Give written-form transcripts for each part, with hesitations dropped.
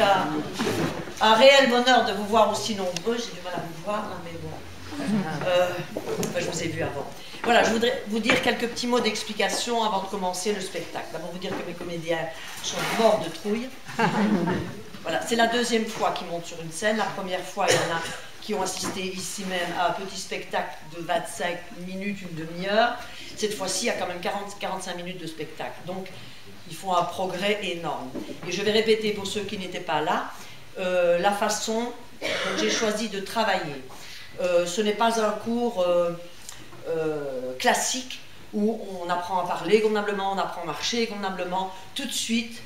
un réel bonheur de vous voir aussi nombreux. J'ai du mal à vous voir, hein, mais bon. Enfin, je vous ai vu avant. Voilà, je voudrais vous dire quelques petits mots d'explication avant de commencer le spectacle. D'abord, vous dire que mes comédiens sont morts de trouille. Voilà, c'est la deuxième fois qu'ils montent sur une scène. La première fois, il y en a qui ont assisté ici même à un petit spectacle de 25 minutes, une demi-heure. Cette fois-ci, il y a quand même 40-45 minutes de spectacle. Donc, ils font un progrès énorme. Et je vais répéter pour ceux qui n'étaient pas là, la façon dont j'ai choisi de travailler. Ce n'est pas un cours classique où on apprend à parler convenablement, on apprend à marcher convenablement, tout de suite,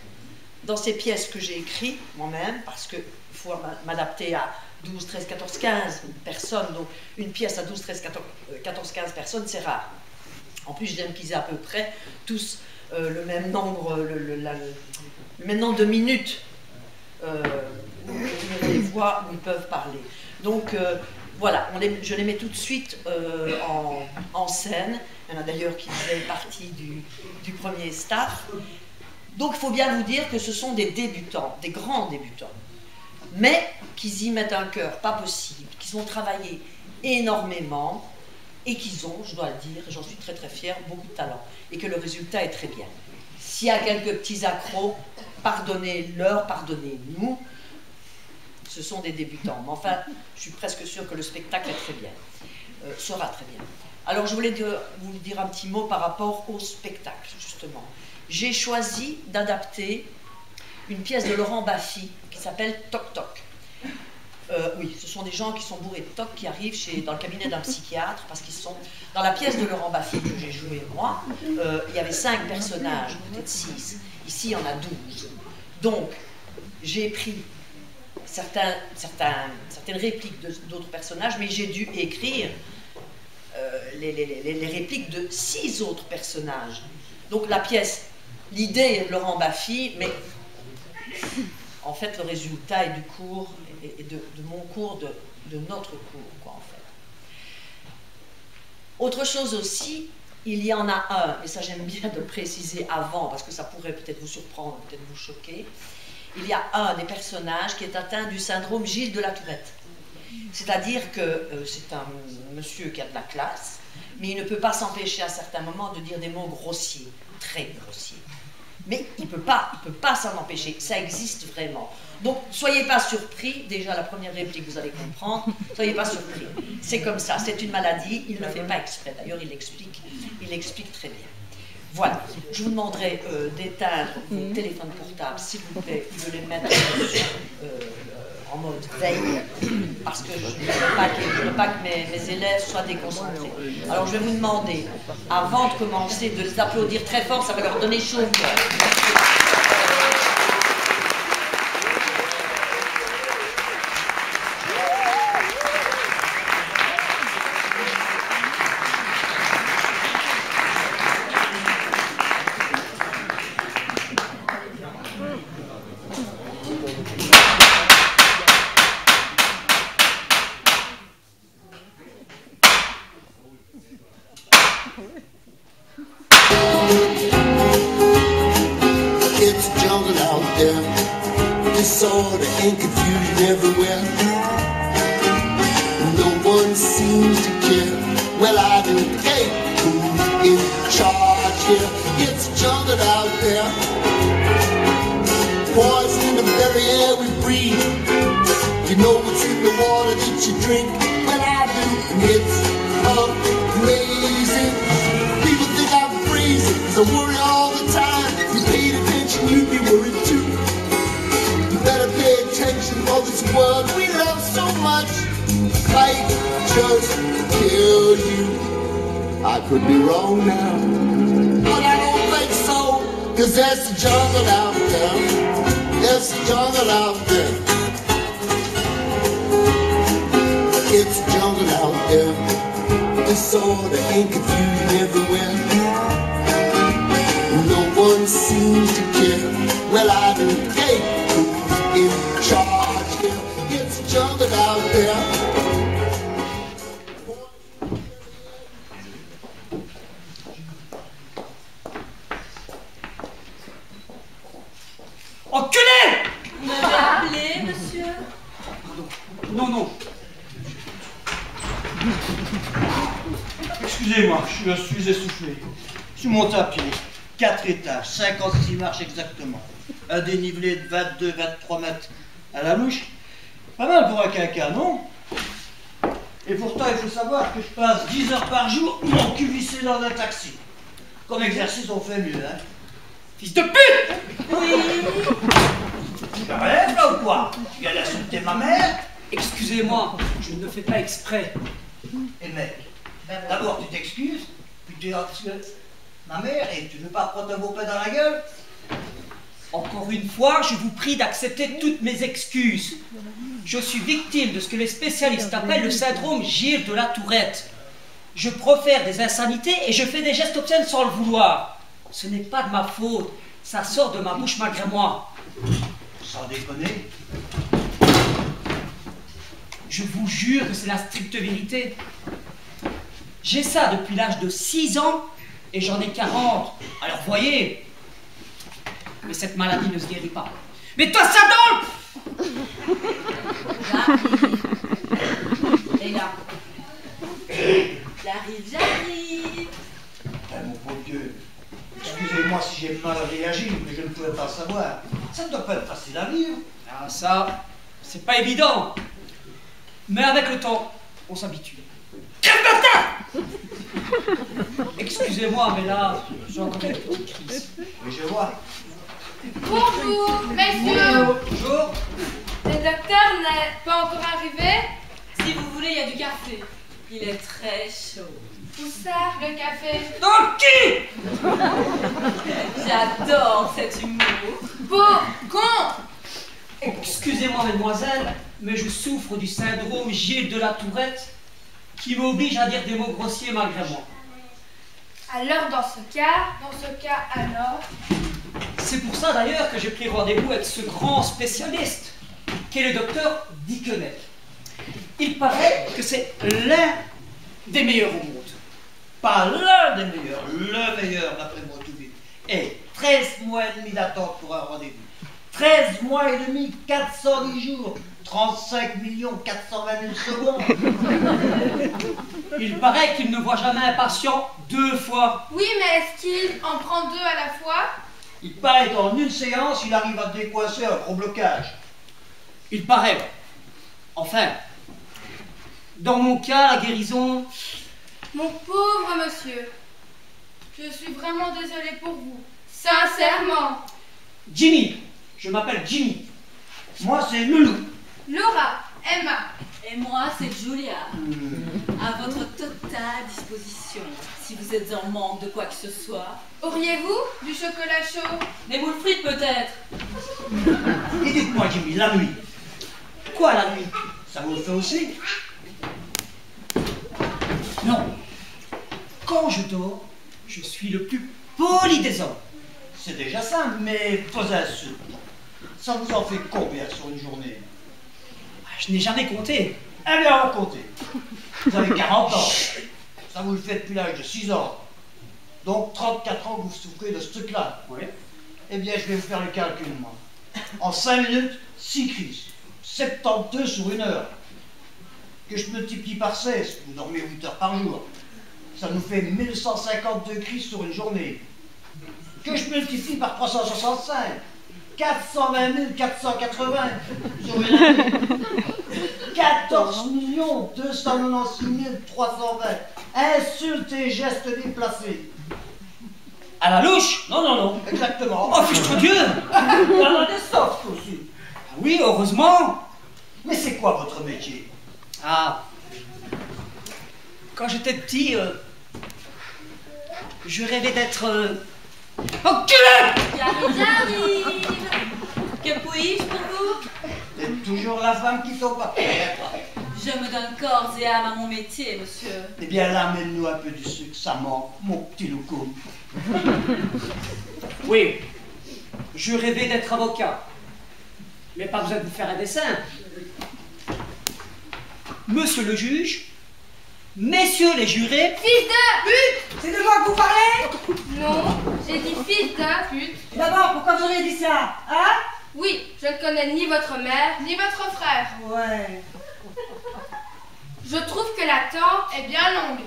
dans ces pièces que j'ai écrites moi-même, parce qu'il faut m'adapter à 12, 13, 14, 15 personnes, donc une pièce à 12, 13, 14, 15 personnes, c'est rare. En plus, j'aime qu'ils aient à peu près tous le même nombre, le même nombre de minutes où ils les voient, où ils peuvent parler. Donc, voilà, je les mets tout de suite en scène. Il y en a d'ailleurs qui faisaient partie du premier staff. Donc il faut bien vous dire que ce sont des débutants, des grands débutants, mais qu'ils y mettent un cœur pas possible, qu'ils ont travaillé énormément et qu'ils ont, je dois le dire, et j'en suis très très fière, beaucoup de talent et que le résultat est très bien. S'il y a quelques petits accros, pardonnez-leur, pardonnez-nous. Ce sont des débutants, mais enfin, je suis presque sûre que le spectacle est très bien, sera très bien. Alors, je voulais vous dire un petit mot par rapport au spectacle, justement. J'ai choisi d'adapter une pièce de Laurent Baffy qui s'appelle Toc Toc. Oui, ce sont des gens qui sont bourrés de toc qui arrivent dans le cabinet d'un psychiatre parce qu'ils sont... Dans la pièce de Laurent Baffy que j'ai jouée moi, il y avait 5 personnages, peut-être 6. Ici, il y en a 12. Donc, j'ai pris certaines répliques d'autres personnages, mais j'ai dû écrire les répliques de 6 autres personnages. Donc la pièce, l'idée est de Laurent Baffy, mais en fait le résultat est du cours, et de mon cours, de notre cours, quoi, en fait. Autre chose aussi, il y en a un, et ça j'aime bien de le préciser avant, parce que ça pourrait peut-être vous surprendre, peut-être vous choquer. Il y a un des personnages qui est atteint du syndrome Gilles de la Tourette. C'est-à-dire que c'est un monsieur qui a de la classe, mais il ne peut pas s'empêcher à certains moments de dire des mots grossiers, très grossiers. Mais il ne peut pas s'en empêcher, ça existe vraiment. Donc, soyez pas surpris, déjà la première réplique, vous allez comprendre, soyez pas surpris. C'est comme ça, c'est une maladie, il ne fait pas exprès, d'ailleurs il l'explique très bien. Voilà, je vous demanderai d'éteindre vos téléphones portables, s'il vous plaît, de les mettre en mode veille, parce que je ne veux pas que mes élèves soient déconcentrés. Alors je vais vous demander, avant de commencer, de les applaudir très fort, ça va leur donner chaud au cœur. Disorder and confusion everywhere. No one seems to care. Well, I do. Hey, who's in charge here? It's a jungle out there. Poison in the very air we breathe. You know what's in the water that you drink. Well, I do. It's amazing. People think I'm crazy, 'cause I worry all the time. If you paid attention, you'd be worried too. Better pay attention, for this world we love so much might just kill you. I could be wrong now, but I don't think so, 'cause there's a jungle out there. There's a jungle out there. It's a jungle out there. Disorder and confusion everywhere. No one seems to care. Well, I do. Hey, in charge here, it's a jungle out there. Enculé! Non, non. Excusez-moi, je suis essoufflé. Je suis monté à pied. 4 étages, 56 marches exactement. Un dénivelé de 22-23 mètres à la louche. Pas mal pour un caca, non? Et pourtant, il faut savoir que je passe 10 heures par jour mon cul vissé dans un taxi. Comme exercice, on fait mieux, hein? Fils de pute! Oui! Tu me relèves là ou quoi? Tu viens d'insulter ma mère? Excusez-moi, je ne le fais pas exprès. Et mec, d'abord tu t'excuses, puis tu insultes ma mère et tu veux pas prendre un beau pain dans la gueule? Encore une fois, je vous prie d'accepter toutes mes excuses. Je suis victime de ce que les spécialistes appellent le syndrome Gilles de la Tourette. Je profère des insanités et je fais des gestes obscènes sans le vouloir. Ce n'est pas de ma faute, ça sort de ma bouche malgré moi. Sans déconner. Je vous jure que c'est la stricte vérité. J'ai ça depuis l'âge de 6 ans et j'en ai 40. Alors voyez. Mais cette maladie ne se guérit pas. Mais toi, ça donne! J'arrive. Et là. J'arrive. Mon pauvre Dieu, excusez-moi si j'ai mal réagi, mais je ne pouvais pas savoir. Ça ne doit pas être facile à vivre. Ah, ça, c'est pas évident. Mais avec le temps, on s'habitue. Excusez-moi, mais là, j'ai encore une petite crise. Mais je vois. Bonjour, messieurs. Bonjour. Le docteur n'est pas encore arrivé. Si vous voulez, il y a du café. Il est très chaud. Où ça, le café? Dans le cul! J'adore cet humour. Beau con. Excusez-moi, mesdemoiselles, mais je souffre du syndrome Gilles de la Tourette qui m'oblige à dire des mots grossiers malgré moi. Alors, dans ce cas, alors... C'est pour ça d'ailleurs que j'ai pris rendez-vous avec ce grand spécialiste, qui est le docteur Dickenet. Il paraît que c'est l'un des meilleurs au monde. Pas l'un des meilleurs, le meilleur d'après moi tout vite. Et 13 mois et demi d'attente pour un rendez-vous. 13 mois et demi, 410 jours, 35 420 000 secondes. Il paraît qu'il ne voit jamais un patient 2 fois. Oui, mais est-ce qu'il en prend 2 à la fois? Il paraît qu'en une séance, il arrive à décoincer un gros blocage. Il paraît. Enfin, dans mon cas, la guérison... Mon pauvre monsieur, je suis vraiment désolée pour vous. Sincèrement. Jimmy, je m'appelle Jimmy. Moi, c'est Loulou. Laura, Emma. Et moi, c'est Julia. À votre totale disposition, si vous êtes en manque de quoi que ce soit. Auriez-vous du chocolat chaud? Des moules frites peut-être. Et dites-moi, Jimmy, la nuit, Quoi la nuit? ça vous le fait aussi? Non. Quand je dors, je suis le plus poli des hommes. C'est déjà simple, mais pas insulte. Ça vous en fait combien sur une journée? Je n'ai jamais compté. Eh bien, on va compter. Vous avez 40 ans. Ça vous le fait depuis l'âge de 6 ans. Donc 34 ans que vous souffrez de ce truc-là. Oui. Eh bien, je vais vous faire le calcul, moi. En 5 minutes, 6 crises. 72 sur 1 heure. Que je multiplie par 16, vous dormez 8 heures par jour. Ça nous fait 1152 crises sur une journée. Que je multiplie par 365. 420 480 sur une année. 14 296 320. Insultes et gestes déplacés. À la louche? Non, non, non. Exactement. Oh, fichtre Dieu! Il y en a des softs aussi. Ah oui, heureusement. Mais c'est quoi votre métier? Ah. Quand j'étais petit, je rêvais d'être... enculé! J'arrive. Que puis-je pour vous? C'est toujours la femme qui tombe pas. Je me donne corps et âme à mon métier, monsieur. Eh bien là, amène-nous un peu du sucre, ça manque, mon petit loukoum. Oui, je rêvais d'être avocat. Mais pas besoin de vous faire un dessin. Monsieur le juge, messieurs les jurés... Fils de pute! C'est de moi que vous parlez? Non, j'ai dit fils de pute. D'abord, pourquoi vous auriez dit ça? Hein? Oui, je ne connais ni votre mère, ni votre frère. Ouais. Je trouve que la tente est bien longue.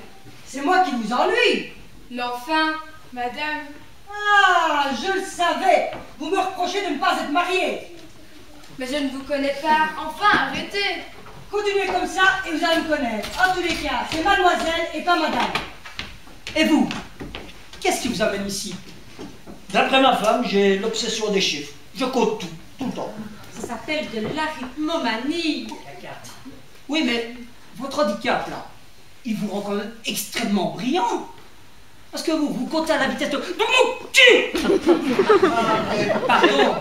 C'est moi qui vous ennuie. Mais enfin, madame, Ah, je le savais. Vous me reprochez de ne pas être mariée. mais je ne vous connais pas. Enfin, arrêtez. Continuez comme ça et vous allez me connaître. En tous les cas, c'est mademoiselle et pas madame. Et vous? Qu'est-ce qui vous amène ici? D'après ma femme, j'ai l'obsession des chiffres. Je compte tout le temps. Ça s'appelle de l'arithmomanie. Oui, mais votre handicap, là, il vous rend quand même extrêmement brillant. Parce que vous comptez à la vitesse de mon cul. Pardon,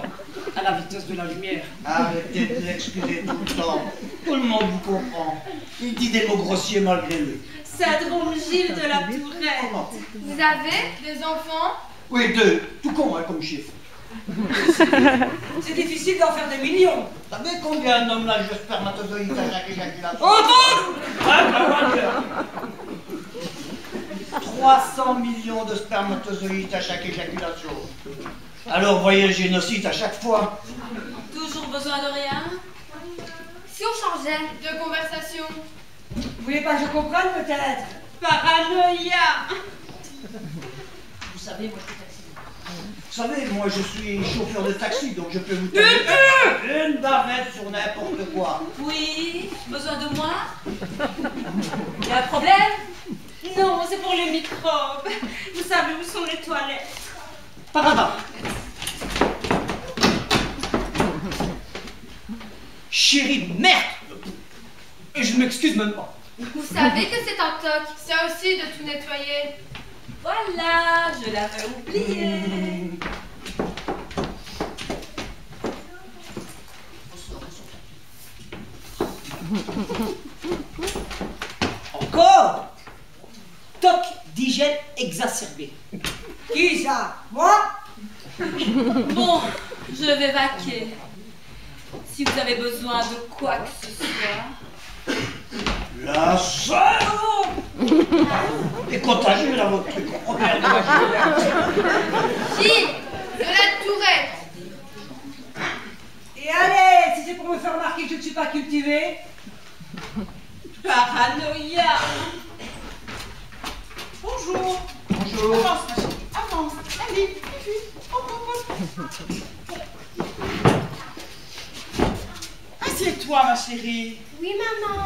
à la vitesse de la lumière. Arrêtez de l'excuser tout le temps. Tout le monde vous comprend. Il dit des mots grossiers malgré lui. Syndrome Gilles de la Tourette. Comment? Vous avez des enfants? Oui, 2. Tout con, hein, comme chiffre. C'est difficile d'en faire des millions. Vous savez combien un homme lâche de spermatozoïdes à chaque éjaculation? Oh, 300 millions de spermatozoïdes à chaque éjaculation. Alors voyez le génocide à chaque fois. Toujours besoin de rien? Si on changeait de conversation? Vous voulez pas que je comprenne peut-être? Paranoïa. vous savez, moi, je suis taxi. Vous savez, moi je suis chauffeur de taxi, donc je peux vous donner une bavette sur n'importe quoi. Oui, besoin de moi? Il y a un problème? Non, c'est pour les microbes. Vous savez où sont les toilettes? Par là-bas. Chérie, merde! Et je ne m'excuse même pas. Vous savez que c'est un toc. Ça aussi de tout nettoyer. Voilà, je l'avais oublié. Encore? Toc d'hygiène exacerbé. Qui ça? Moi? Bon, je vais vaquer. Si vous avez besoin de quoi que ce soit. La sœur est contagieux là, votre truc. Gilles de la Tourette. Et allez, si c'est pour me faire remarquer que je ne suis pas cultivée. Paranoïa. Bonjour. Bonjour. Avance, ma chérie. Avance. Allez, vite. Hop, hop, hop. Assieds-toi, ma chérie. Oui, maman.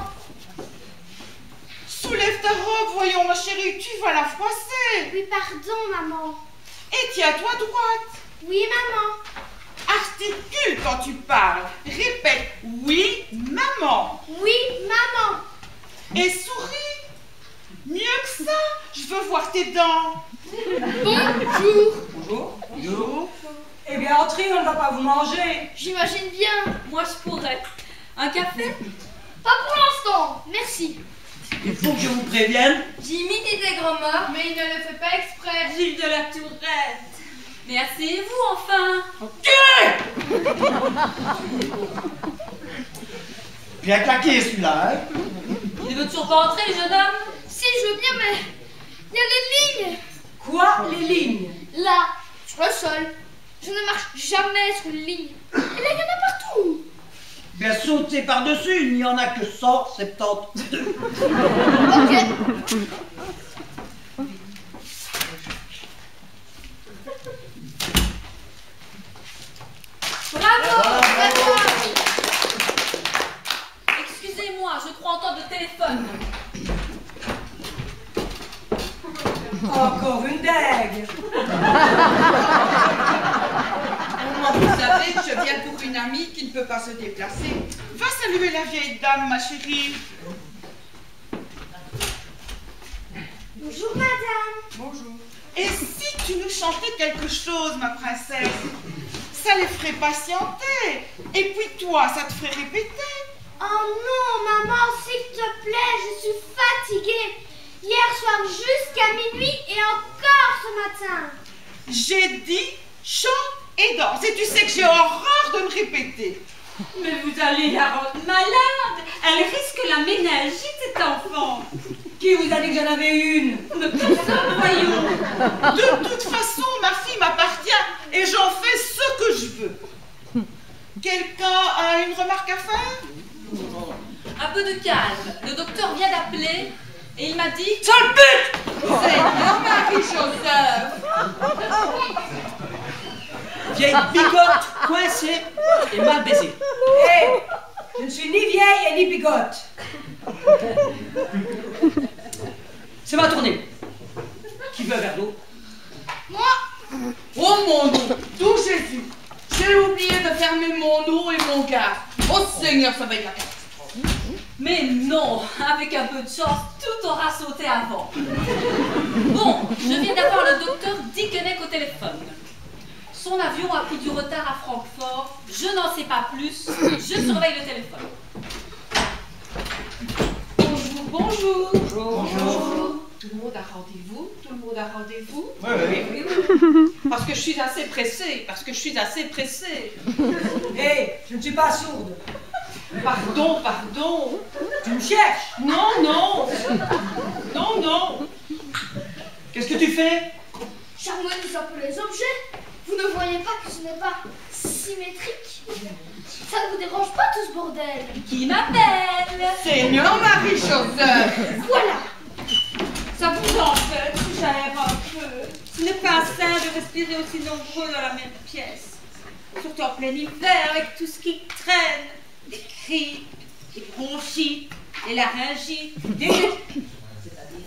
Soulève ta robe, voyons, ma chérie. Tu vas la froisser. Oui, pardon, maman. Et tiens-toi droite. Oui, maman. Articule quand tu parles. Répète oui, maman. Oui, maman. Et souris. Mieux que ça. Je veux voir tes dents. Bonjour. Bonjour. Bonjour. Eh bien, entrez, on ne va pas vous manger. J'imagine bien. Moi, je pourrais. Un café? Pas pour l'instant. Merci. Il faut que je vous prévienne. Jimmy dit des gros mots, mais il ne le fait pas exprès. Gilles de la Tourette. Mais asseyez-vous enfin. Bien claqué celui-là, hein. Il ne veut toujours pas entrer, le jeune homme? Si, je veux bien, mais il y a les lignes. Quoi, les lignes? Là, sur le sol. Je ne marche jamais sur les lignes. Et là, il y en a partout. Bien sauter par-dessus, il n'y en a que 172. Ok. Bravo! Bravo. Excusez-moi, je crois entendre le téléphone. Encore une dague. Moi, vous savez, je viens pour une amie qui ne peut pas se déplacer. Va saluer la vieille dame, ma chérie. Bonjour, madame. Bonjour. Et si tu nous chantais quelque chose, ma princesse? Ça les ferait patienter. Et puis toi, ça te ferait répéter. Oh non, maman, s'il te plaît, je suis fatiguée. Hier soir jusqu'à minuit et encore ce matin. J'ai dit chante et danse. Et tu sais que j'ai horreur de me répéter. Mais vous allez la rendre malade. Elle risque la méningite, cette enfant. Qui vous a dit que j'en avais une? Mais personne, voyons. De toute façon, ma fille m'appartient et j'en fais ce que je veux. Quelqu'un a une remarque à faire? un peu de calme. Le docteur vient d'appeler et il m'a dit... Sale pute! Seigneur Marie-Joseph! Vieille bigote, coincée et mal baisée. Hé, je ne suis ni vieille et ni bigote. C'est ma tournée. Qui veut un verre d'eau? Moi? Oh mon nom, tout Jésus! J'ai oublié de fermer mon eau et mon gaz. Oh Seigneur, ça va être la catastrophe. Mais non, avec un peu de chance, tout aura sauté avant. Bon, je viens d'avoir le docteur Dickeneck au téléphone. Son avion a pris du retard à Francfort. Je n'en sais pas plus. Je surveille le téléphone. Bonjour, bonjour. Bonjour. Tout le monde a rendez-vous? Tout le monde a rendez-vous? Oui. Parce que je suis assez pressée. Parce que je suis assez pressée. Hé, je ne suis pas sourde. Pardon, pardon. Tu me cherches? Non, non. Non, non. Qu'est-ce que tu fais? J'harmonise un peu les objets. Vous ne voyez pas que ce n'est pas symétrique? Ça ne vous dérange pas tout ce bordel? Qui m'appelle? Seigneur Marie-Joseph. Voilà. Ça vous embête si j'aère un peu? Ce n'est pas sain de respirer aussi nombreux dans la même pièce. Surtout en plein hiver avec tout ce qui traîne. Des cris, des bronchites, des laryngites, des...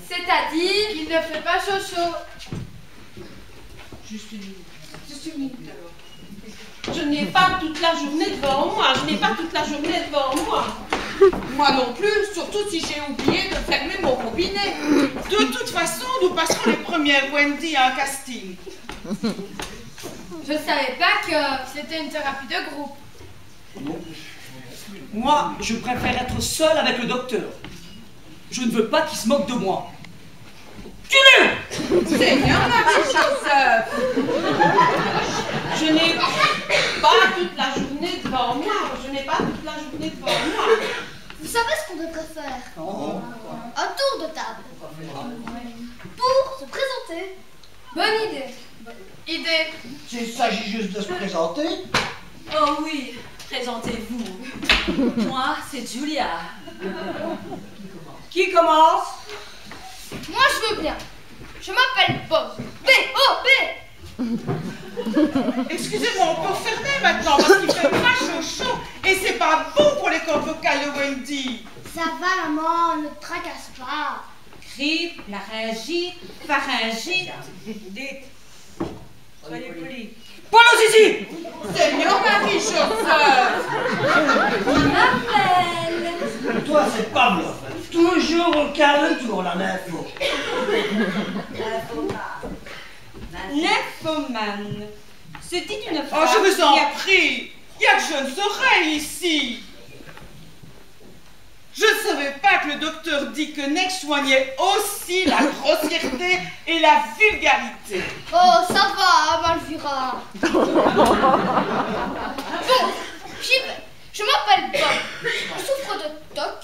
C'est-à-dire qu'il ne fait pas chaud chaud. Juste une minute. Juste une minute alors. Je n'ai pas toute la journée devant moi. Je n'ai pas toute la journée devant moi. Moi non plus, surtout si j'ai oublié de fermer mon robinet. De toute façon, nous passerons les premières Wendy à un casting. Je ne savais pas que c'était une thérapie de groupe. Moi, je préfère être seul avec le docteur. Je ne veux pas qu'il se moque de moi. Tue-le! Seigneur Marie-Joseph. Je n'ai pas toute la journée devant moi. Je n'ai pas toute la journée devant moi. Vous savez ce qu'on devrait faire? Oh. Un tour de table. Pour se présenter. Bonne idée. Idée. S'il s'agit juste de se présenter, Oh oui, présentez-vous. Moi, c'est Julia. Qui commence? Moi je veux bien. Je m'appelle Bob. B-O-B. Excusez-moi, on peut fermer maintenant parce qu'il fait pas chaud et c'est pas bon pour les cordes vocales de Wendy. Ça va maman, ne te tracasse pas. Grippe, laryngite, pharyngite. Dites, soyez polis. Paul Zizi! Seigneur Marie-Joseph. Qui m'appelle? toi c'est Pavlov. Toujours au calme, toujours la info. Nymphomane. Se dit une Oh, femme je vous en qui a- prie. Il y a de jeunes oreilles ici. Je ne savais pas que le docteur Dickeneck soignait aussi la grossièreté et la vulgarité. Oh, ça va, Malvira. Bon, j'y vais. Je m'appelle Bob. Je souffre de TOC.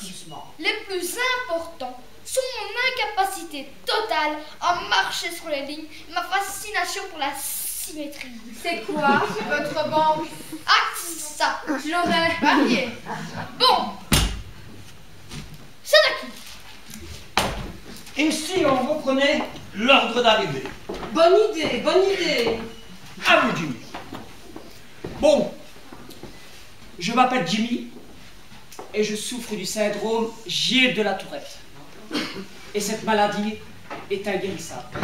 Les plus importants sont mon incapacité totale à marcher sur les lignes et ma fascination pour la symétrie. C'est quoi votre banque? Ah, ça, je l'aurais varié. Bon, c'est à qui? Et si on reprenait l'ordre d'arrivée? Bonne idée, bonne idée. À vous, Jimmy. Bon, je m'appelle Jimmy et je souffre du syndrome Gilles de la Tourette. Et cette maladie est inguérissable.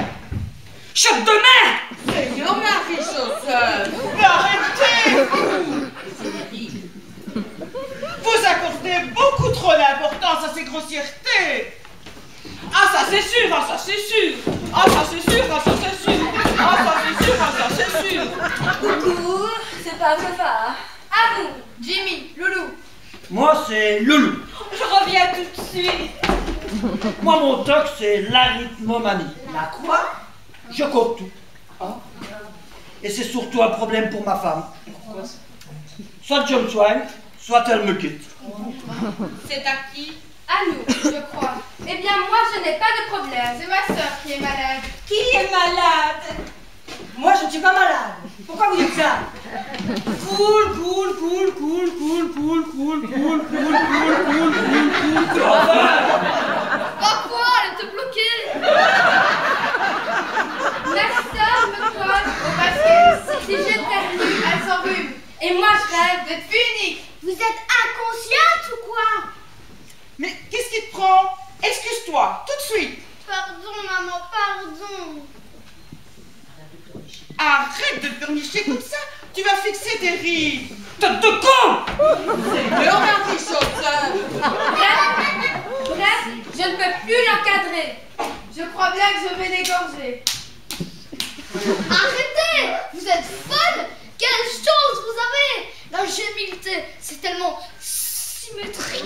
Choc de mer! Seigneur Marie-Joseph, mais arrêtez! Vous accordez beaucoup trop d'importance à ces grossièretés. Ah ça c'est sûr, ah ça c'est sûr. Ah ça c'est sûr, ah ça c'est sûr. Ah ça c'est sûr, ah ça c'est sûr. Coucou, c'est pas papa. À vous, Jimmy, Loulou. Moi c'est Loulou. Je reviens tout de suite. Moi mon toc c'est l'arythmomanie. La quoi? Je compte tout. Et c'est surtout un problème pour ma femme. Soit je me soigne, soit elle me quitte. C'est à qui? À nous, je crois. Eh bien, moi, je n'ai pas de problème. C'est ma sœur qui est malade. Qui est malade? Moi, je ne suis pas malade. Pourquoi vous dites ça? Cool. Oh quoi, elle était bloquée. La sœur me colle au basket. Si j'éternue, elle s'enrhume. Et moi, je rêve d'être unique. Vous êtes inconsciente ou quoi? Mais qu'est-ce qui te prend? Excuse-toi, tout de suite. Pardon, maman, pardon. Arrête de te pleurnicher comme ça. Tu vas fixer tes rides. Tête de con! Leonardo Chausseur. Bref, je ne peux plus l'encadrer. Je crois bien que je vais l'égorger. Arrêtez! Vous êtes folle! Quelle chance vous avez! La gémilité, c'est tellement symétrique.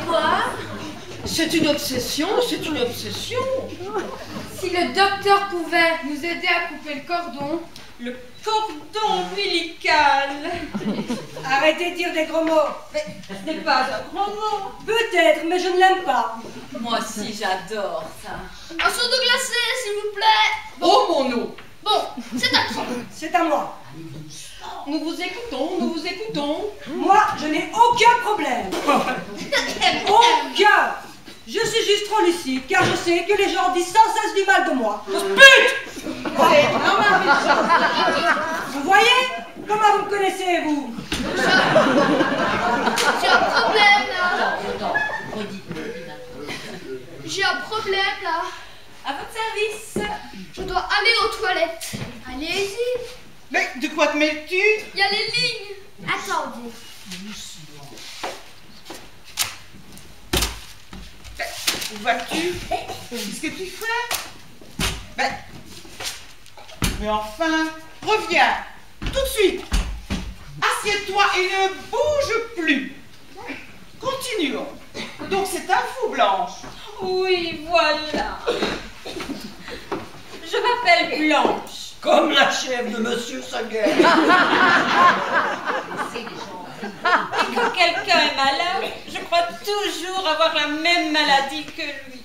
Quoi? C'est une obsession, c'est une obsession. Si le docteur pouvait nous aider à couper le cordon. Le cordon ombilical. Arrêtez de dire des gros mots. Mais ce n'est pas un grand mot. Peut-être, mais je ne l'aime pas. Moi aussi, j'adore ça. Un seau de glacé, s'il vous plaît. Oh mon eau. Bon, c'est à qui? C'est à moi. Nous vous écoutons. Moi, je n'ai aucun problème. Aucun. Je suis juste trop lucide, car je sais que les gens disent sans cesse du mal de moi. Vous voyez? Comment vous me connaissez, vous? J'ai un problème là. J'ai un problème là. À votre service. Je dois aller aux toilettes. Allez-y. Mais de quoi te mêles-tu? Il y a les lignes. Attendez. Où vas-tu? Qu'est-ce que tu fais? Mais enfin, reviens, tout de suite. Assieds-toi et ne bouge plus. Continuons. Donc c'est à vous, Blanche. Oui, voilà. Je m'appelle Blanche. Comme la chèvre de Monsieur Saguet. Et quand quelqu'un est malade, je crois toujours avoir la même maladie que lui.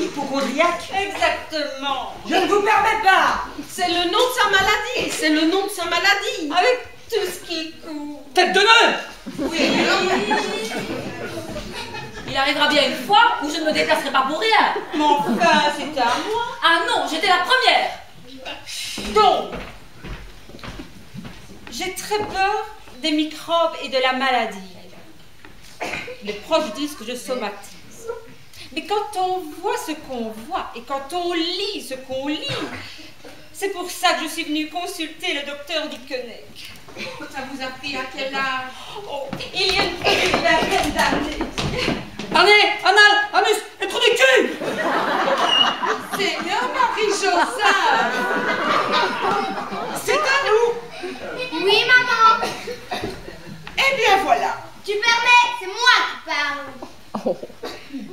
Hypochondriaque. Exactement. Je ne vous permets pas. C'est le nom de sa maladie. C'est le nom de sa maladie. Avec tout ce qui court. Tête de nœud. Oui. Il arrivera bien une fois où je ne me déplacerai pas pour rien. Mais enfin, c'est à moi. Ah non, j'étais la première. Donc, j'ai très peur des microbes et de la maladie. Les proches disent que je somatise. Mais quand on voit ce qu'on voit et quand on lit ce qu'on lit, c'est pour ça que je suis venue consulter le docteur Dickeneck. Ça vous a pris à quel âge? Oh, il y a une vingtaine d'années. Année, anal, anus et trou du cul. C'est Marie Joseph. C'est à nous. Oui, maman. Eh bien voilà. Tu permets, c'est moi qui parle.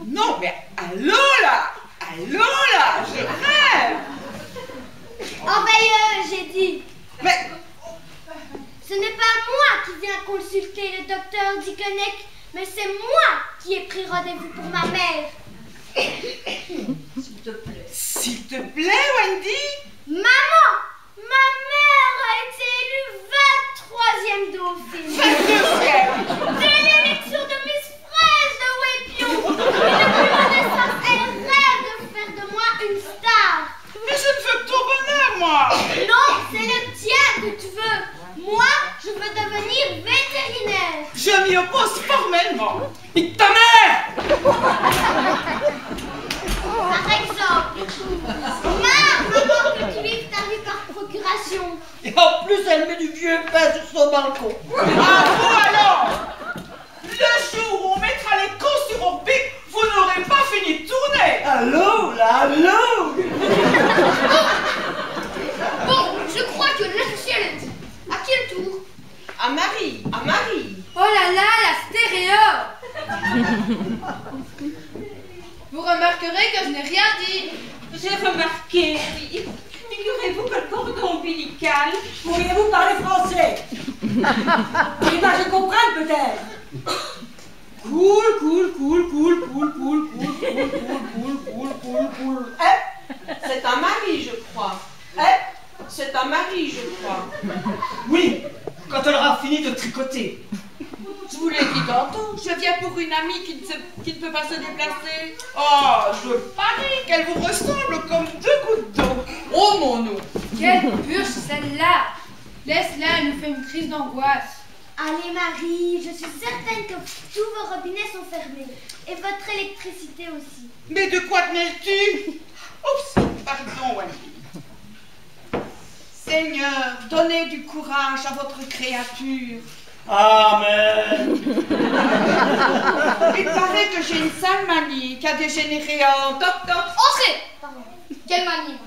Non, mais allô là, je rêve. En veilleuse, j'ai dit. Mais Ce n'est pas moi qui viens consulter le docteur Dickeneck, mais c'est moi qui ai pris rendez-vous pour ma mère. s'il te plaît, Wendy. Maman, ma mère a été élue 23e dauphine. 22e. Dès l'élection de Miss Fraise de Wépion. Et depuis ma naissance, elle rêve de faire de moi une star. Mais je ne veux que ton bonheur, moi. Non, c'est le tien que tu veux. Moi, je veux devenir vétérinaire. Je m'y oppose formellement. Nique ta mère. Par exemple, maman que tu vives ta vie par procuration. Et en plus, elle met du vieux pain sur son balcon. Ah bon alors? Le jour où on mettra les cons sur orbite, vous n'aurez pas fini de tourner. Allô, là, allô. Bon, je crois que l'essentiel est dit. À qui le tour? À Marie, à Marie. Oh là là, la stéréo. Vous remarquerez que je n'ai rien dit. J'ai remarqué, oui. Figurez-vous que le cordon ombilical. Pourriez-vous parler français? Les images comprennent peut-être. Cool. Hein? C'est un mari, je crois. Hein? C'est un mari, je crois. Oui, quand elle aura fini de tricoter. Je vous l'ai dit tantôt, je viens pour une amie qui ne peut pas se déplacer. Oh, je parie qu'elle vous ressemble comme 2 gouttes d'eau. Oh mon nom. Quelle purge celle-là! Laisse-la, elle nous fait une crise d'angoisse. Allez Marie, je suis certaine que tous vos robinets sont fermés. Et votre électricité aussi. Mais de quoi te mêles-tu? Oups, pardon, Wendy. Seigneur, donnez du courage à votre créature. Amen. Il paraît que j'ai une sale manie qui a dégénéré en toc-toc. Entrez! Pardon. Quelle manie?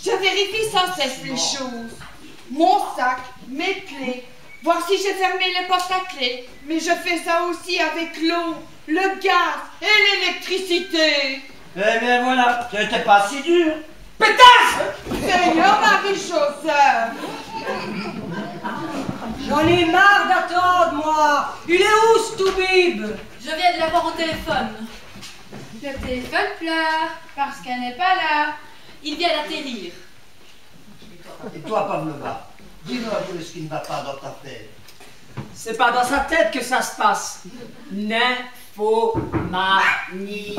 Je vérifie sans cesse les choses. Mon sac, mes clés, voir si j'ai fermé les portes à clés. Mais je fais ça aussi avec l'eau, le gaz et l'électricité. Eh bien voilà, c'était pas si dur. Pétasse! Seigneur Marie-Joseph! J'en ai marre d'attendre, moi. Il est où, ce toubib? Je viens de l'avoir au téléphone. Le téléphone pleure parce qu'elle n'est pas là. Il vient d'atterrir. Et toi, Pavlova, dis-nous un peu ce qui ne va pas dans ta tête. C'est pas dans sa tête que ça se passe. Nymphomanie.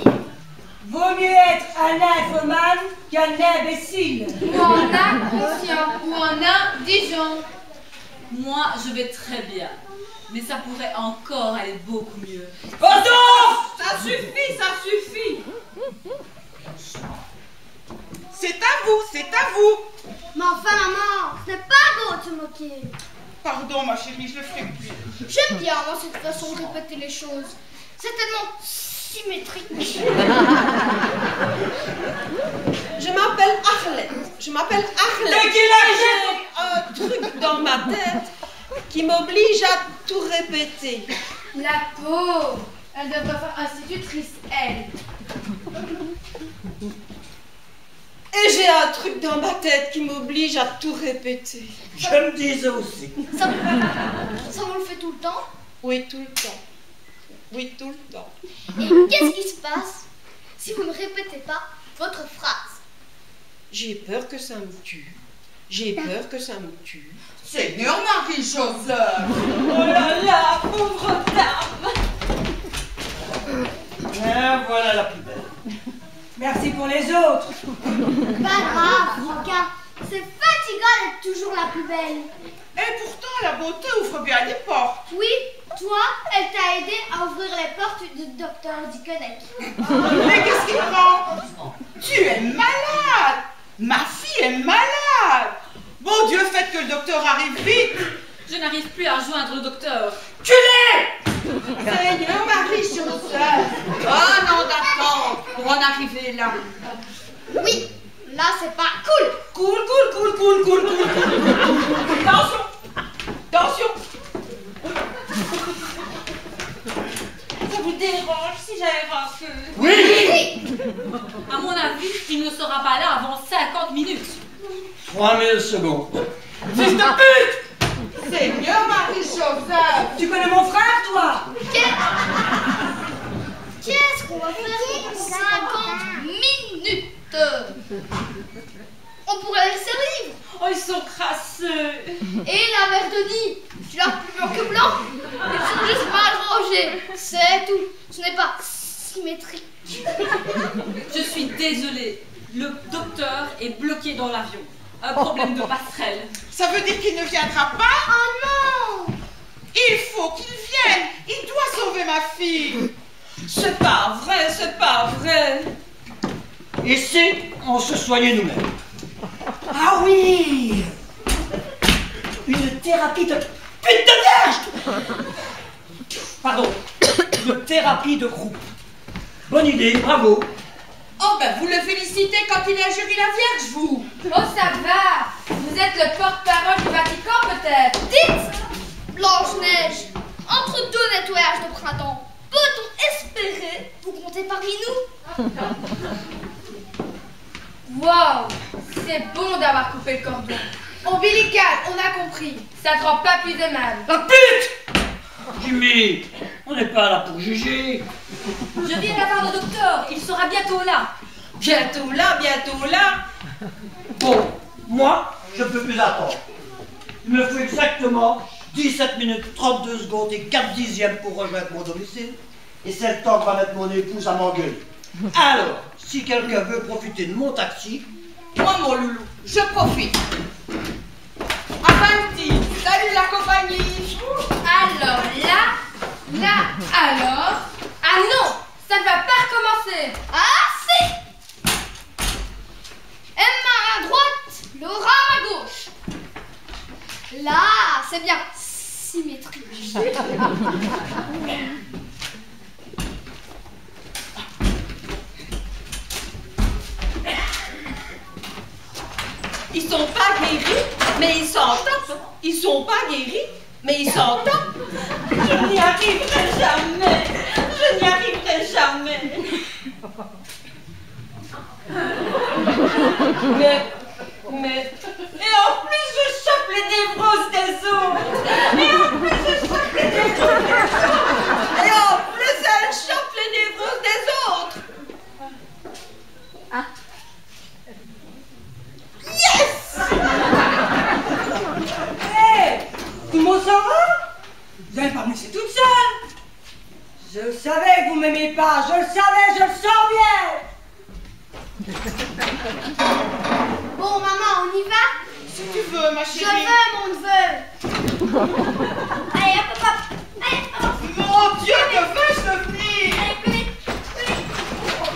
Vaut mieux être un nymphomane qu'un imbécile. Ou en inconscient, ou en indigent. Moi, je vais très bien. Mais ça pourrait encore aller beaucoup mieux. Ça suffit, ça suffit! C'est à vous, c'est à vous! Mais enfin maman, ce n'est pas beau de se moquer. Pardon ma chérie, je le ferai plus. J'aime bien, moi, cette façon de répéter les choses. C'est tellement symétrique. Je m'appelle Arlette. Je m'appelle Arlette. Mais qu'il a un truc dans ma tête qui m'oblige à tout répéter. La pauvre, elle devrait faire institutrice, elle. Et j'ai un truc dans ma tête qui m'oblige à tout répéter. Je me disais aussi. Ça vous le fait tout le temps? Oui, tout le temps. Oui, tout le temps. Et qu'est-ce qui se passe si vous ne répétez pas votre phrase? J'ai peur que ça me tue. J'ai peur que ça me tue. Seigneur Marie-Joseph! Oh là là, pauvre dame! Et voilà la plus belle. Merci pour les autres. Pas grave, Franca. C'est fatigant d'être toujours la plus belle. Et pourtant, la beauté ouvre bien les portes. Oui, toi, elle t'a aidé à ouvrir les portes du docteur Dikonek. Mais qu'est-ce qui prend? Tu es malade! Ma fille est malade! Bon Dieu, faites que le docteur arrive vite! Je n'arrive plus à joindre le docteur. Seigneur Marie-Joseph! Oh non, d'attendre pour en arriver là. Oui, là c'est pas cool. Cool. Attention! Attention! Ça vous dérange si j'aère un peu? Oui. À mon avis, il ne sera pas là avant 50 minutes. 3000 secondes. Fils de pute! Seigneur Marie-Joseph! Tu connais mon frère, toi? Qu'est-ce qu'on va faire pendant 50 minutes? On pourrait les laisser vivre. Oh, ils sont crasseux. Et la mère de Nid, tu l'as plus blanc que blanc. Ils sont juste mal rangés. C'est tout. Ce n'est pas symétrique. Je suis désolée. Le docteur est bloqué dans l'avion. Un problème de passerelle. Ça veut dire qu'il ne viendra pas? Oh non! Il faut qu'il vienne! Il doit sauver ma fille! C'est pas vrai, c'est pas vrai. Ici, on se soignait nous-mêmes. Ah oui! Une thérapie de pute de vierge! Pardon, une thérapie de groupe. Bonne idée, bravo. Oh ben vous le félicitez quand il a juré la Vierge, vous! Oh, ça va. Vous êtes le porte-parole du Vatican, peut-être. Dites, Blanche-Neige, entre deux nettoyages de printemps, peut-on espérer vous compter parmi nous? Waouh, c'est bon d'avoir coupé le cordon. Ombilical, on a compris. Ça te rend pas plus aimable. La pute! Jimmy, on n'est pas là pour juger. Je viens d'avoir le docteur. Il sera bientôt là. Bientôt là, bientôt là. Bon, moi, je ne peux plus attendre. Il me faut exactement 17 minutes 32 secondes et 4 dixièmes pour rejoindre mon domicile. Et c'est le temps que va mettre mon épouse à m'engueuler. Alors, si quelqu'un veut profiter de mon taxi... Moi, mon loulou, je profite. Avanti, salut la compagnie. Alors alors... Ah non, ça ne va pas recommencer. Ah si. Emma à droite, Laura à gauche. Là, c'est bien symétrique. Ils sont pas guéris, mais ils s'entendent. Ils sont pas guéris, mais ils s'entendent. Je n'y arriverai jamais. Je n'y arriverai jamais. Mais... Et en plus, je chope les névroses des autres. Et en plus, je chope les névroses des autres. Et en plus, elle chope les névroses des autres. Yes! Hé, tout le monde s'en va? Vous n'allez pas me laisser toute seule? Je savais que vous m'aimiez pas, je le savais, je le sens bien. Bon, maman, on y va? Si tu veux, ma Je chérie. veux mon neveu. Allez, hop, hop. Allez, hop. Mon Dieu, que vais-je devenir? Allez, plus vite, plus vite.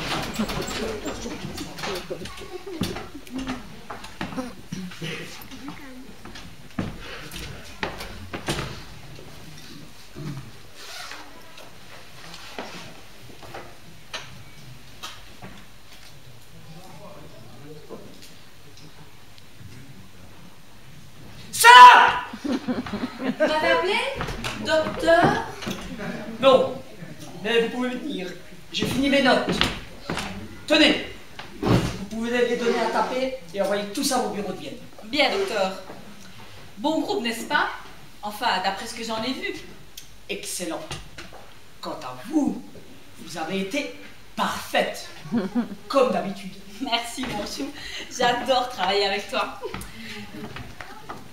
Ça! Vous m'avez appelé? Docteur? Non, mais vous pouvez venir. J'ai fini mes notes. Tenez, vous pouvez les donner à taper et envoyer tout ça au bureau de Vienne. Bien, docteur. Bon groupe, n'est-ce pas? Enfin, d'après ce que j'en ai vu. Excellent. Quant à vous, vous avez été parfaite, comme d'habitude. Merci, mon chou. J'adore travailler avec toi.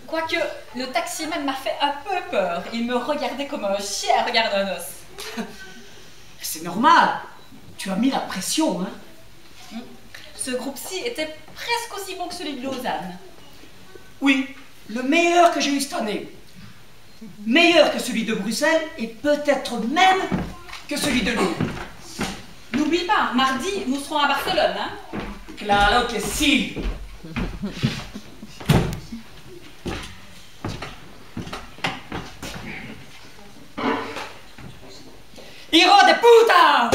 Quoique, le taximan m'a fait un peu peur. Il me regardait comme un chien regarde un os. C'est normal. Tu as mis la pression, hein? Ce groupe-ci était presque aussi bon que celui de Lausanne. Oui, le meilleur que j'ai eu cette année. Meilleur que celui de Bruxelles et peut-être même que celui de Lyon. N'oublie pas, mardi, nous serons à Barcelone, hein? Claro que si. ¡Hijo de puta!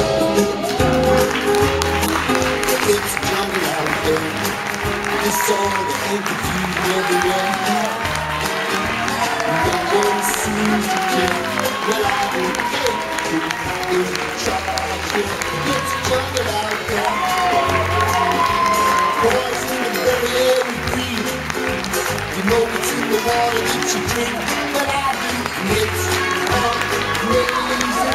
It's a jungle out there. It's all the entity everywhere. No one seems to care. Well, I don't care. It's a charge here. It's a jungle out there. Poison in the very air we breathe. You know it's in the water that you drink. Well, I do. It's amazing.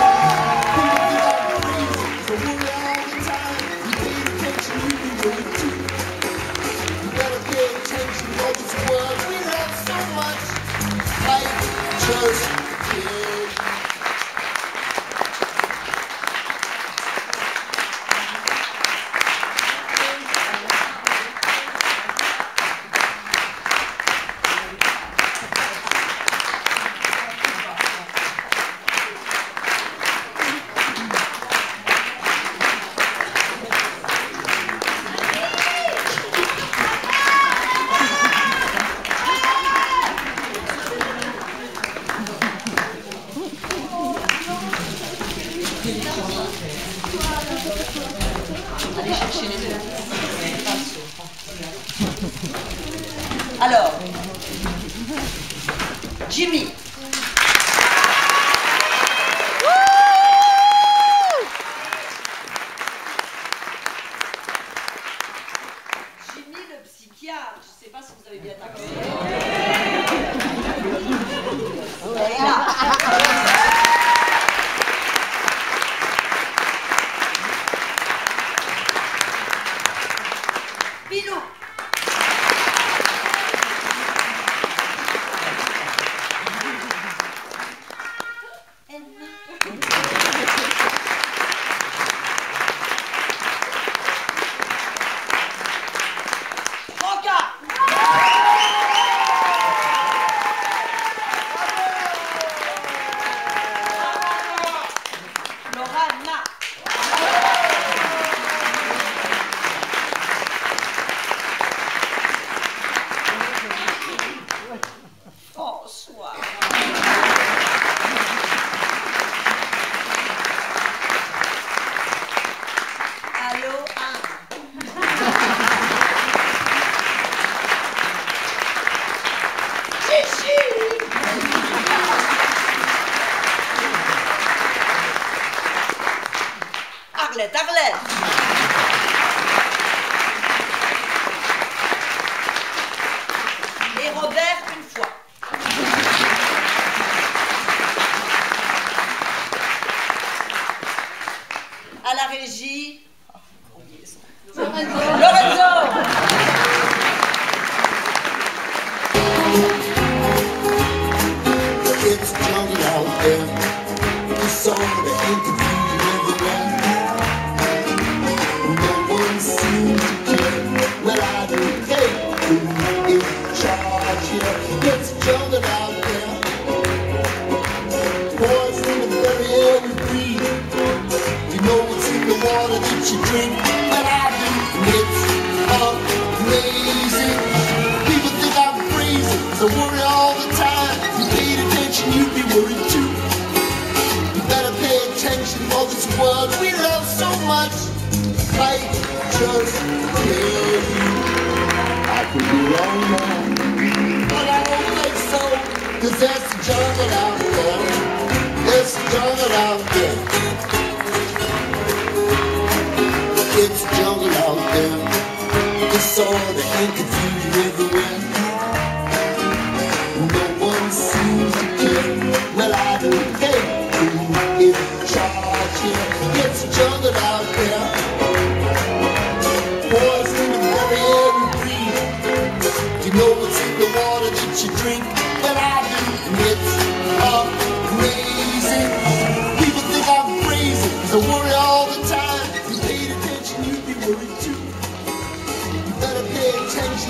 Alors, Jimmy. Jimmy le psychiatre, je ne sais pas si vous avez bien tapé. Arlette, Arlette. Et Robert une fois. À la régie. Lorenzo. It's jungle out there. It's all the inconfusion everywhere. No one seems to care. Well, I don't care who is in charge here. It's jungle out there. Poison in the very air we breathe. You know what's in the water that you drink. But I do. It's amazing. People think I'm crazy. I worry all the time. You paid attention, you'd be worried too. You better pay attention for this world we love so much. I just tell you, I could be wrong now, but I don't think so. 'Cause there's a jungle out there. There's a jungle out there. It's a jungle out there. It's all the confusion everywhere. No one seems to care. Well, I don't care who is in charge here. It's a jungle out there. Poison in the very air we breathe. You know what's in the water that you drink. Well, I do. It's